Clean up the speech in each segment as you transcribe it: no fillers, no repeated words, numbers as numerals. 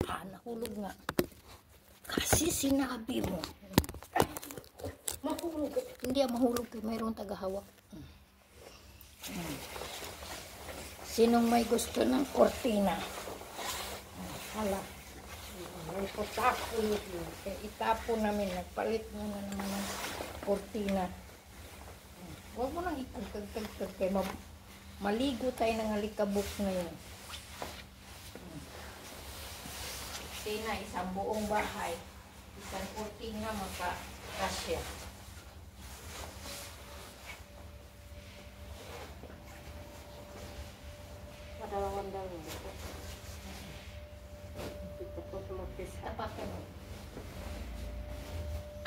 Nahulog nga. Kasi sinabi mo. Mahulog. Hindi mahulog. Mayroong tagahawak. Sinong may gusto ng kortina? Hala. May potapon. Itapon namin. Nagpalit mo na naman ng kortina. Huwag mo nang itagtagtag kay maligo tayo ng alikabok ngayon. Kortina, isang buong bahay. Isang kortina magka-kasya. Madalawan daw yun. Tapakan mo.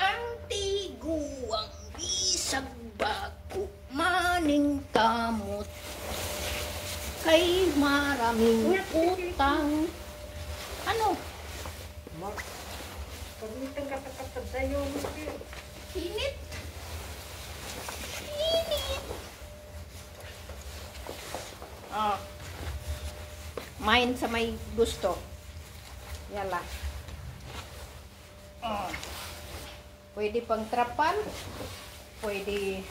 Ang tiguang bisag bako maning kamot kay maraming utang. Ano? Pagmitang katakatad na yun. Init. Init. Main sa may gusto. Yala. Pwede pang trapal. Pwede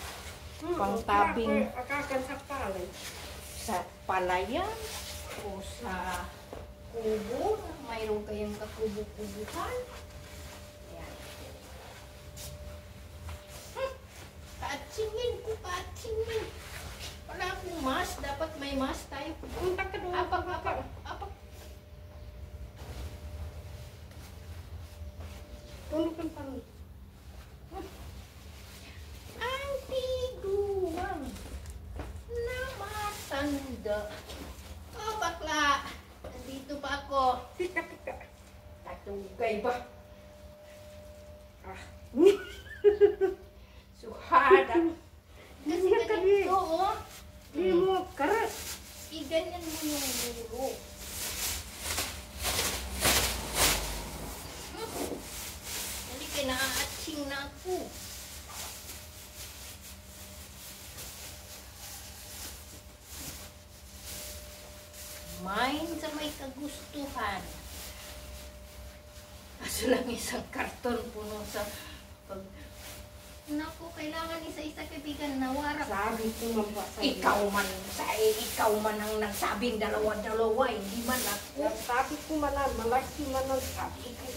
pang tabing. Akakan sa palay. Sa palayan. O sa kubo. Mayroon kayong kakubo-kubuhan. Ayan. Katsingin ko, katsingin. Wala akong mas. Dapat may mas tayo. Punta ka doon. Apak. Tulukan pa rin. Ang tiguang na matanda. Oh, bakla. Nandito pa ako. Tika. Tatugay ba? Suhada. Kasi ganito, oh. Di mo karas. Iganyan mo yung muro. Dali ka, naaatsing na ako. Main sa may kagustuhan. Kaso lang isang karton puno sa pag... Naku, kailangan isa-isa kaibigan na warap. Sabi ko man ba sa'yo. Ikaw man ang nagsabing dalawa-dalawa, hindi man ako. Sabi ko man na, malaki man ang sabi ko.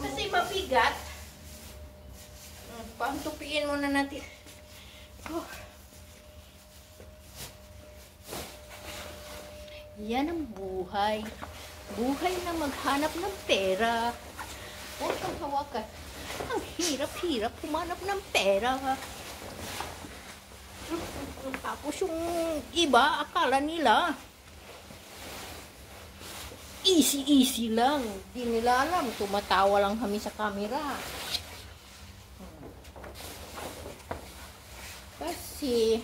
Kasi mabigat. Pantupiin muna natin. Oh. Yan ang buhay. Buhay na maghanap ng pera. Huwag kang hawakan. Ang hirap-hirap humanap ng pera. Tapos yung iba, akala nila easy lang. Di nila alam. Tumatawa lang kami sa camera. Kasi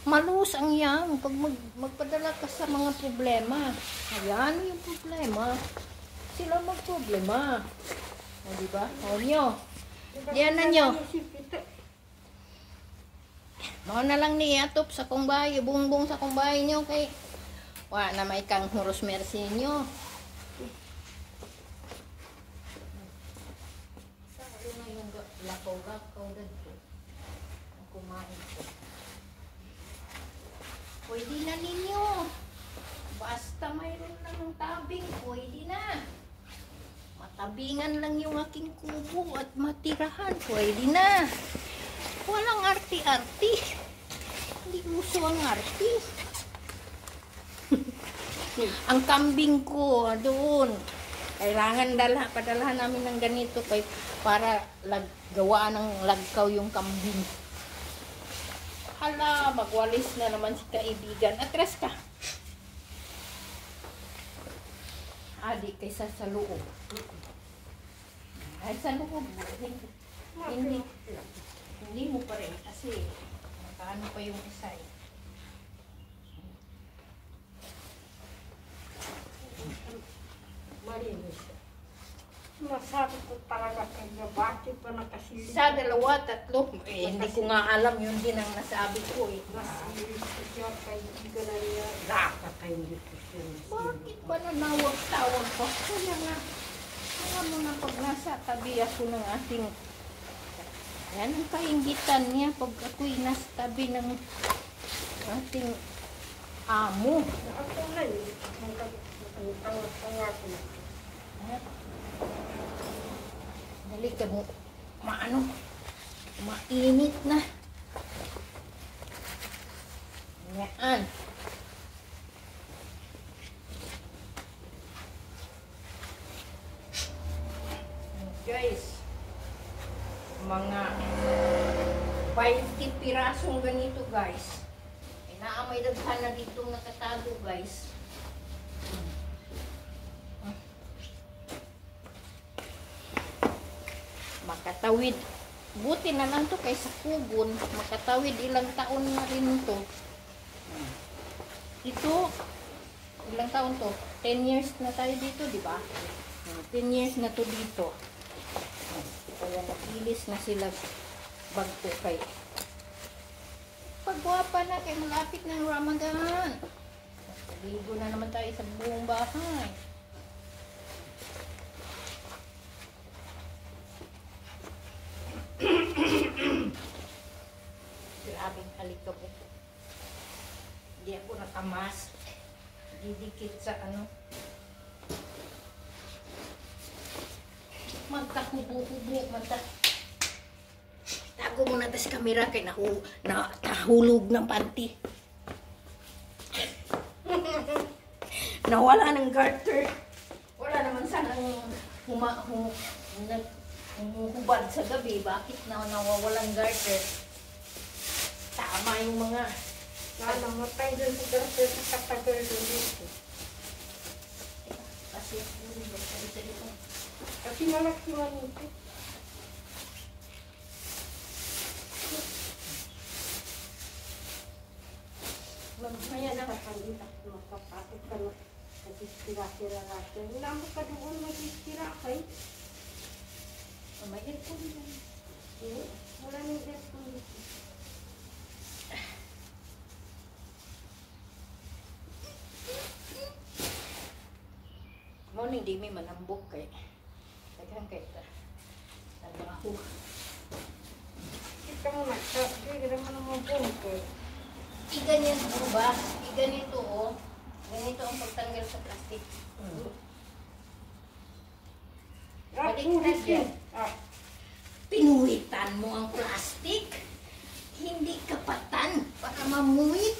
malusang yan pag magpadala ka sa mga problema. Ayan yung problema. Sila magproblema. O, diba? O nyo. Diyan na nyo. Mga na lang ni atop sa kong bahay. Bungbong sa kong bahay nyo. Kay wala na may kang huros mercy nyo. Saan na yung lakaw-lakaw dito. Ang kumain ko. Pwede na ninyo. Basta mayroon lang ng tabing, pwede na. Matabingan lang yung aking kubo at matirahan, pwede na. Walang arti-arti. Hindi uso ang arti. Ang kambing ko, doon. Kailangan padalahan namin ng ganito para gawa ng lagkaw yung kambing. Hala, magwalis na naman si kaibigan. Atras ka. Adik kaysa sa loob. Ay, sa loob. Hindi mo pa rin kasi makaano pa yung isa eh. Malinis. Masabi ko talaga kayo, bakit pa nakasilip? Sa 2, 3. Hindi ko nga alam, yun din ang nasabi ko eh. Nasilip ko siya kayo, hindi ka na niya. Dapat kayo dito siya nasilip. Bakit ba nanawag-tawag ko? Kaya nga, alam mo na pag nasa tabi ako ng ating, yan ang kaingitan niya pag ako'y nasa tabi ng ating amo. Ako na yun. Ang tanga ko na. Dali ka mo, mainit na. Yan. Guys, mga 20 pirasong ganito guys. Inaamay daghan na dito nakatago guys. Makatawid. Buti na lang to kaysa kugon. Makatawid ilang taon na rin to. Ito, ilang taon to? 10 years na tayo dito, di ba? 10 years na to dito. Kaya nagilis na sila bagto kay. Pagwapa na kay malapit ng Ramadan. Ligo na naman tayo sa buong bahay. Grabing alikabok. Hindi ako nakamas. Didikit sa ano. Magkahubo-hubo. Tago mo na sa kamera kay nahulog ng panty. Nawala ng garter. Wala naman sanang hubad sa gabi. Bakit nawawalang garter? Tama yung mga Namatay doon sa garter sa katagal doon dito. Kasi malaki man ito. Mamaya na. Hindi na makapatid ka na. Nagistira-sira natin. Wala mo ka doon magistira kay. May aircon dyan. Wala nang aircon dito. Morning di may manambok kay. Daghang kay trabaho. Kita mo na. Hindi naman naman bumpo. Iganyan po ba? Iganito oh. Ganito ang pagtanggal sa plastic. Baliktad yan. Pinuwitan mo ang plastic. Hindi kapatan para mamuwit.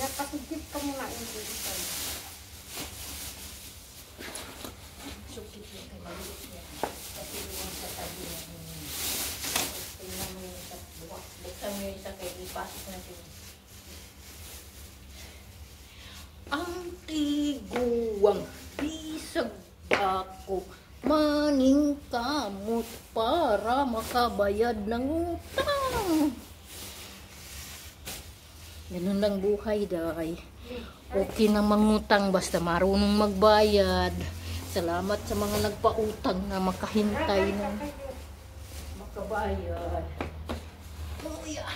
Napasugip ka muna yung dito. Sukit yung kay maliit niya. Kasi doon sa tabi niya. Tingnan mo yung isa. Buksan mo yung isa kay ipasok natin. Ang tiguang bisag ako maning kamot para makabayad ng utang. Ganun lang buhay, day. Okay na mangutang basta marunong magbayad. Salamat sa mga nagpautang na makahintay ng makabayad. Kuya.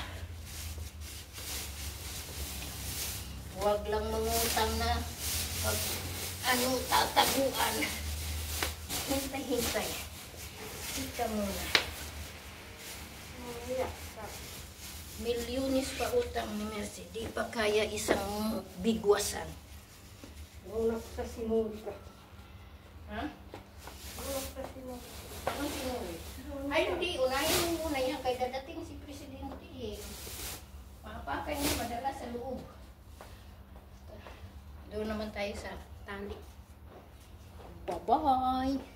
Huwag lang mangutang na pag tataguan. Hintay-hintay. Sika muna. Milyones pa utang ni Mercy. Di pa kaya isang bigwasan. Una ko sa simulta. Ha? Una ko sa simulta. Anong sinuri? Ay, hindi. Unahin mo muna yan. Kaya dadating si Presidente. Makapakay niya madala sa loob. Doon naman tayo sa tali. Bye-bye!